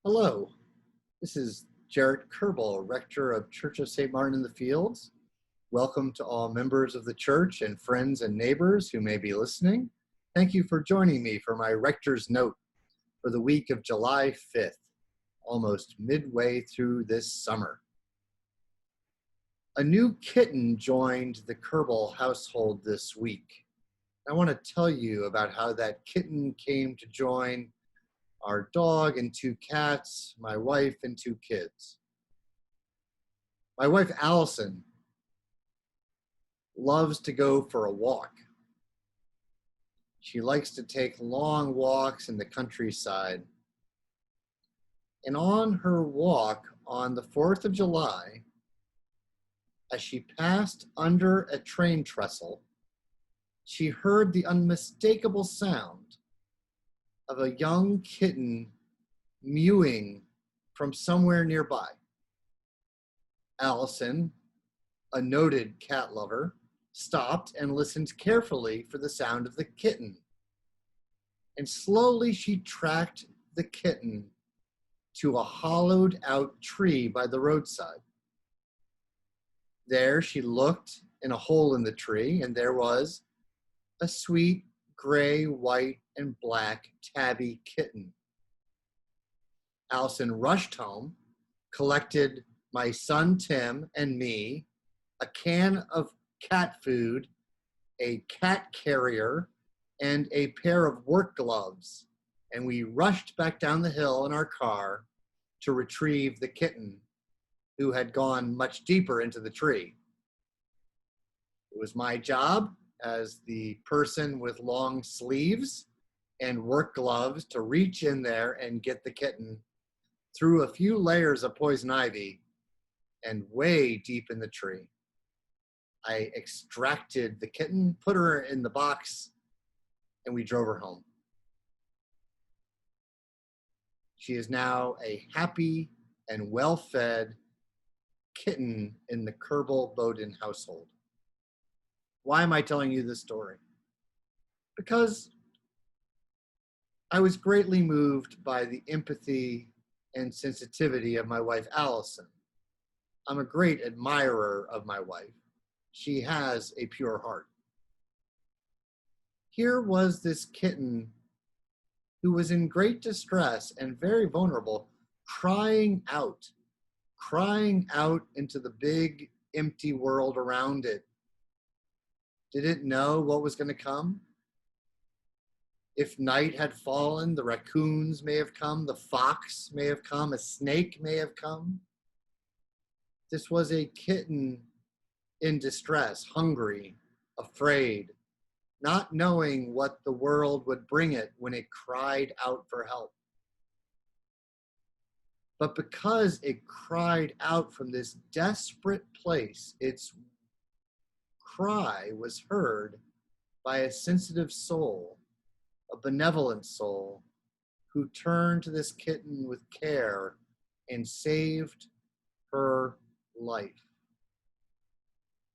Hello, this is Jarrett Kerbel, Rector of Church of St. Martin in the Fields. Welcome to all members of the church and friends and neighbors who may be listening. Thank you for joining me for my Rector's Note for the week of July 5th, almost midway through this summer. A new kitten joined the Kerbel household this week. I want to tell you about how that kitten came to join our dog and two cats, my wife and two kids. My wife, Allison, loves to go for a walk. She likes to take long walks in the countryside. And on her walk on the 4th of July, as she passed under a train trestle, she heard the unmistakable sound of a young kitten mewing from somewhere nearby. Allison, a noted cat lover, stopped and listened carefully for the sound of the kitten. And slowly she tracked the kitten to a hollowed out tree by the roadside. There she looked in a hole in the tree, and there was a sweet gray, white, and black tabby kitten. Allison rushed home, collected my son Tim and me, a can of cat food, a cat carrier, and a pair of work gloves, and we rushed back down the hill in our car to retrieve the kitten, who had gone much deeper into the tree. It was my job as the person with long sleeves and work gloves to reach in there and get the kitten through a few layers of poison ivy and way deep in the tree. I extracted the kitten, put her in the box, and we drove her home. She is now a happy and well-fed kitten in the Kerbel-Bowden household. Why am I telling you this story? Because I was greatly moved by the empathy and sensitivity of my wife, Allison. I'm a great admirer of my wife. She has a pure heart. Here was this kitten who was in great distress and very vulnerable, crying out into the big, empty world around it. Did it know what was going to come? If night had fallen, the raccoons may have come, the fox may have come, a snake may have come. This was a kitten in distress, hungry, afraid, not knowing what the world would bring it when it cried out for help. But because it cried out from this desperate place, its cry was heard by a sensitive soul, a benevolent soul, who turned to this kitten with care and saved her life.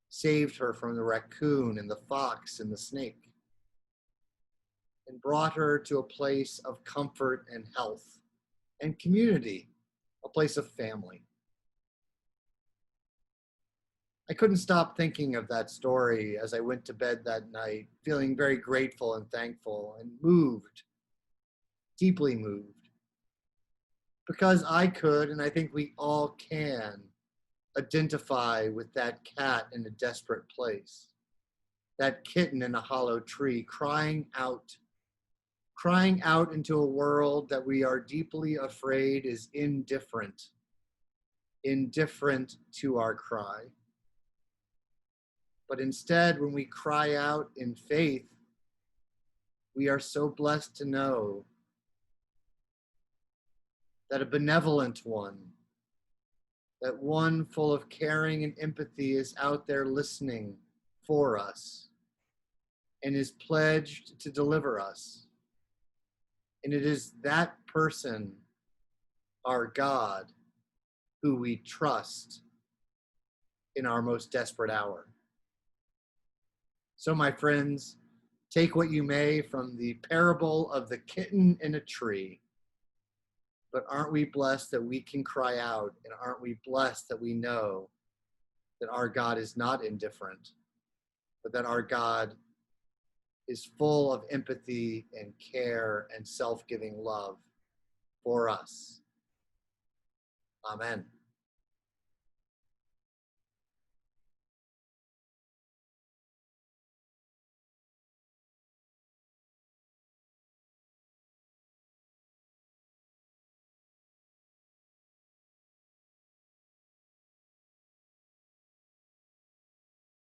Saved her from the raccoon and the fox and the snake, and brought her to a place of comfort and health and community, a place of family. I couldn't stop thinking of that story as I went to bed that night, feeling very grateful and thankful and moved, deeply moved, because I could, and I think we all can, identify with that cat in a desperate place, that kitten in a hollow tree, crying out into a world that we are deeply afraid is indifferent to our cry. But instead, when we cry out in faith, we are so blessed to know that a benevolent one, that one full of caring and empathy is out there listening for us and is pledged to deliver us. And it is that person, our God, who we trust in our most desperate hour. So, my friends, take what you may from the parable of the kitten in a tree, But aren't we blessed that we can cry out, and aren't we blessed that we know that our God is not indifferent, but that our God is full of empathy and care and self-giving love for us. Amen.